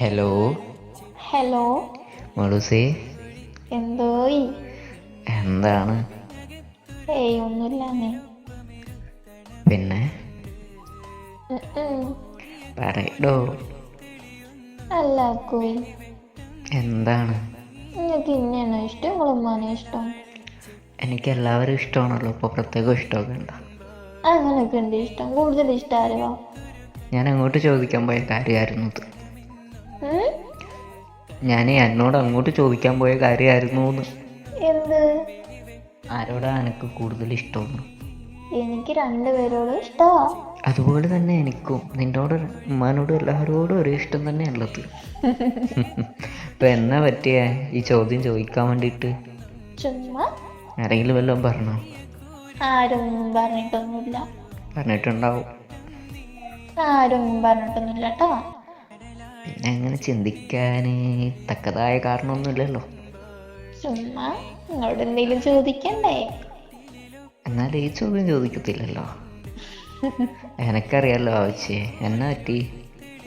Hello hello. മോളൂസേ, എന്തോയി? എന്താണ്? ഒന്നുമില്ലാന്നേ. പിന്നെ പറയടോ. അല്ല കോയി, എന്താണ്? നിങ്ങൾക്ക് ഇന്നെയാണോ ഇഷ്ടം ഉമ്മാനെ ഇഷ്ടം? എനിക്ക് എല്ലാവരും ഇഷ്ടമാണല്ലോ, ഇപ്പോൾ പ്രത്യേകം ഇഷ്ടമൊക്കെ ഉണ്ടോ? അങ്ങനെയൊക്കെ ഉണ്ട് ഇഷ്ടം. കൂടുതൽ ഇഷ്ടം ആരോ? ഞാൻ അങ്ങോട്ട് ചോദിക്കാൻ പോയ കാര്യമായിരുന്നു ഇത്. ഞാൻ എന്നോട് അങ്ങോട്ട് ചോദിക്കാൻ പോയ കാര്യമായിരുന്നു എന്ന്. എന്ത്? ആരോടാ എനിക്ക് കൂടുതൽ ഇഷ്ടമെന്ന്? എനിക്ക് രണ്ടുപേരോടും ഇഷ്ടമാ. അതുപോലെ തന്നെ എനിക്കും നിന്നോട്, ഉമ്മാനോടും എല്ലാവരോടും ഒരേ ഇഷ്ടം തന്നെയുള്ളത്. ഇപ്പം എന്നാ പറ്റിയ ഈ ചോദ്യം ചോദിക്കാൻ വേണ്ടിയിട്ട്? ചുമ്മാ. ആരെങ്കിലും വല്ലതും പറഞ്ഞോ? ആരൊന്നും പറഞ്ഞിട്ടൊന്നുമില്ല. പറഞ്ഞിട്ടുണ്ടാവും. ആരൊന്നും പറഞ്ഞിട്ടൊന്നുമില്ല കേട്ടോ. പിന്നെ അങ്ങനെ ചിന്തിക്കാൻ തക്കതായ കാരണമൊന്നുമില്ലല്ലോ. ചുമ്മാ നിങ്ങളോട് എന്തെങ്കിലും ചോദിക്കണ്ടേ? എന്നാൽ ഈ ചോദ്യം ചോദിക്കത്തില്ലല്ലോ. എനക്കറിയാലോ ആവശ്യേ. എന്നാ പറ്റി?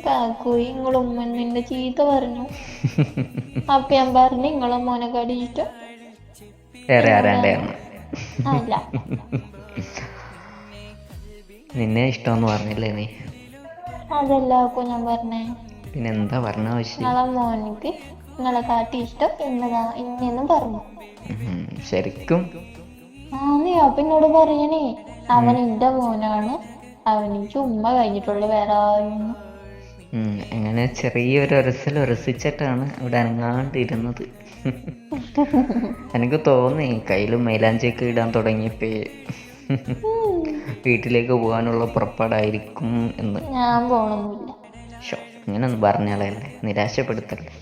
കാക്കോയി നിങ്ങളെ ഉമ്മ നിന്റെ ചീത്ത പറഞ്ഞു. അപ്പൊ ഞാൻ പറഞ്ഞു നിങ്ങളെ മോനെക്കാടി ഇഷ്ടം വേറെ ആരാണ്ടായിരുന്നു? അല്ല. നിന്നെ ഇഷ്ടമെന്ന് പറഞ്ഞില്ലേ നീ? അതെല്ലാവർക്കും ഞാൻ പറഞ്ഞേ. പിന്നെ എന്താ പറഞ്ഞ ആവശ്യം? നിങ്ങളെ മോനിക്ക് നിങ്ങളെ കാട്ടി ഇഷ്ടം എന്നതാ ഇന്നെന്നും പറഞ്ഞു. ശരിക്കും? നീ അപ്പൊ എന്നോട് പറയണേ അവൻ എന്റെ മോനാണ്, അവനിക്ക് ഉമ്മ കഴിഞ്ഞിട്ടുള്ള വേറെ ആരും. അങ്ങനെ ചെറിയൊരു ഉരസിച്ചിട്ടാണ് അവിടെ അനങ്ങാണ്ടിരുന്നത്. എനിക്ക് തോന്നി കയ്യിൽ മൈലാഞ്ചിയൊക്കെ ഇടാൻ തുടങ്ങിയപ്പോ വീട്ടിലേക്ക് പോകാനുള്ള പുറപ്പാടായിരിക്കും എന്ന്. ഞാൻ പോണൊന്നുമില്ല. ഇങ്ങനൊന്നും പറഞ്ഞാലല്ലേ, നിരാശപ്പെടുത്തല്ലേ.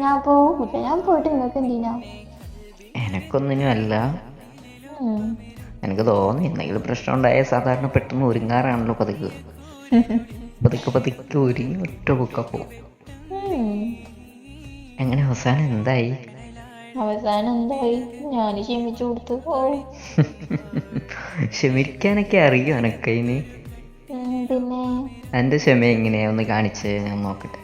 ഞാൻ പോകില്ല. ഞാൻ പോയിട്ട് നിങ്ങൾക്ക് എന്തിനാ? എനക്കൊന്നിനും അല്ല. എനിക്ക് തോന്നി എന്തെങ്കിലും പ്രശ്നം ഉണ്ടായാൽ സാധാരണ പെട്ടെന്ന് ഒരുങ്ങാറാണല്ലോ പതുക്കെ. പതുക്കെ ഒരുങ്ങി ഒറ്റ പൊക്ക പോവും. അങ്ങനെ അവസാനം എന്തായി? അവസാനം എന്തായി? ഞാൻ ക്ഷമിച്ചു കൊടുത്തു. ക്ഷമിക്കാനൊക്കെ അറിയോ എനക്കതിന്? പിന്നെ എൻ്റെ ക്ഷമ എങ്ങനെയാ ഒന്ന് കാണിച്ച് ഞാൻ നോക്കട്ടെ.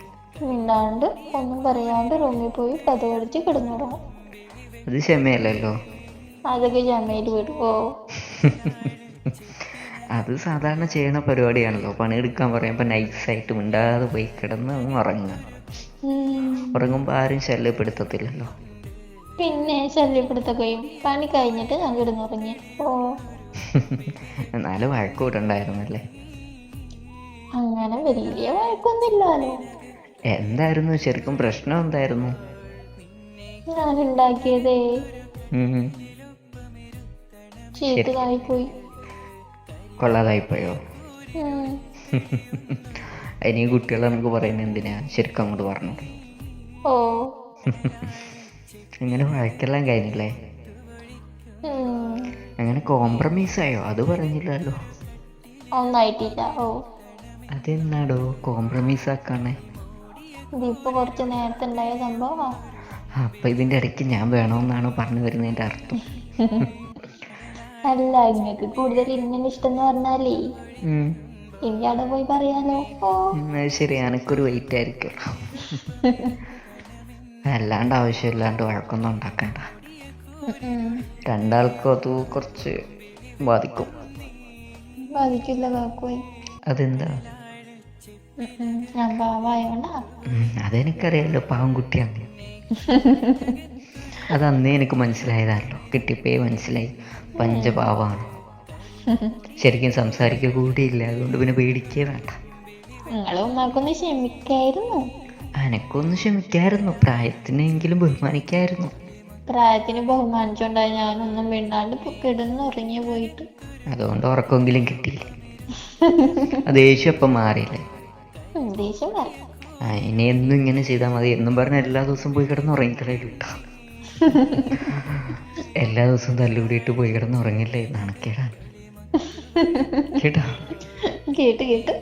മിണ്ടാണ്ട് ഒന്നും പറയാണ്ട് റൂമിൽ പോയി കഥ കളിച്ച് കിടന്നിടണം. അത് ക്ഷമയല്ലല്ലോ. അതൊക്കെ ക്ഷമയിൽ വിടുവോ? അത് സാധാരണ ചെയ്യണ പരിപാടിയാണല്ലോ. പണിയെടുക്കാൻ പറയുമ്പോൾ നൈസായിട്ട് മിണ്ടാതെ പോയി കിടന്ന് ഉറങ്ങുക. ഉറങ്ങുമ്പോൾ ആരും ശല്യപ്പെടുത്തത്തില്ലല്ലോ. പിന്നെ ശല്യപ്പെടുത്തുകയും പണി കഴിഞ്ഞിട്ട് ഞാൻ കിടന്നുറങ്ങി. എന്നാലും വഴക്കൂട്ടുണ്ടായിരുന്നല്ലേ? അങ്ങനെ വലിയ വഴക്കൊന്നുമില്ലല്ലോ. എന്തായിരുന്നു ശരിക്കും പ്രശ്നം? എന്തായിരുന്നു? ഞാൻ ഉണ്ടാക്കിയതേ ചീത്തതായിപ്പോയി. കൊള്ളാതായിപ്പോയോ? അതിന് ഈ കുട്ടികളെ നമുക്ക് പറയുന്നത് എന്തിനാ? ശരിക്കും അങ്ങോട്ട് പറഞ്ഞു. അങ്ങനെ വഴക്കെല്ലാം കഴിഞ്ഞില്ലേ? അങ്ങനെ കോംപ്രമൈസ് ആയോ? അത് പറഞ്ഞില്ലല്ലോ. ഒന്നായിട്ടില്ല. അതെന്നാടോ കോംപ്രമൈസ് ആക്കാണേ? ഇതിപ്പോ കുറച്ച് നേരത്തെ ഉണ്ടായ സംഭവം. അപ്പൊ ഇതിന്റെ ഇടയ്ക്ക് ഞാൻ വേണമെന്നാണ് പറഞ്ഞു വരുന്നതിന്റെ അർത്ഥം? അല്ല, ഇങ്ങക്ക് കൂടുതൽ ഇങ്ങനെ ഇഷ്ടം എന്ന് പറഞ്ഞാലേ ഇനി അവിടെ പോയി പറയാലോ. ശരി, എനക്കൊരു വെയിറ്റ് ആയിരിക്കും. അല്ലാണ്ട് ആവശ്യമില്ലാണ്ട് വഴക്കൊന്നും ഉണ്ടാക്കണ്ട. രണ്ടാൾക്കും അത് കുറച്ച് ബാധിക്കും. ബാധിക്കില്ല കാക്കോയി. അതെന്താ? ഞാൻ പാവായോണ്ടാ. അതെനിക്കറിയാലോ, പാവം കുട്ടിയാണ്. അത് അന്നേ എനിക്ക് മനസ്സിലായതാണല്ലോ. കിട്ടിയപ്പോ മനസ്സിലായി പഞ്ചപാവാണ്. ശരിക്കും സംസാരിക്കുക കൂടിയില്ല, അതുകൊണ്ട് പിന്നെ പേടിക്കേ വേണ്ട. നിങ്ങളെ ഉമ്മാക്കൊന്ന് ക്ഷമിക്കായിരുന്നു. എനക്കൊന്ന് ക്ഷമിക്കായിരുന്നു. പ്രായത്തിനെങ്കിലും ബഹുമാനിക്കായിരുന്നു. പ്രായത്തിന് ബഹുമാനിച്ചോണ്ടായി ഞാനൊന്നും മിണ്ടാണ്ട് കിടന്നുറങ്ങി പോയിട്ട്. അതുകൊണ്ട് ഉറക്കമെങ്കിലും കിട്ടിയില്ലേ? ദേഷ്യം അപ്പം മാറിയില്ലേ? ദേഷ്യം മാറി. ഇനി എന്നും ഇങ്ങനെ ചെയ്താൽ മതി എന്നും പറഞ്ഞ എല്ലാ ദിവസവും പോയി കിടന്ന് ഉറങ്ങിക്കളേ കേട്ടോ. എല്ലാ ദിവസവും തല്ലുകൂടിയിട്ട് പോയി കിടന്ന് ഉറങ്ങില്ലേ? നാണക്കേടാണ് കേട്ടോ. കേട്ട്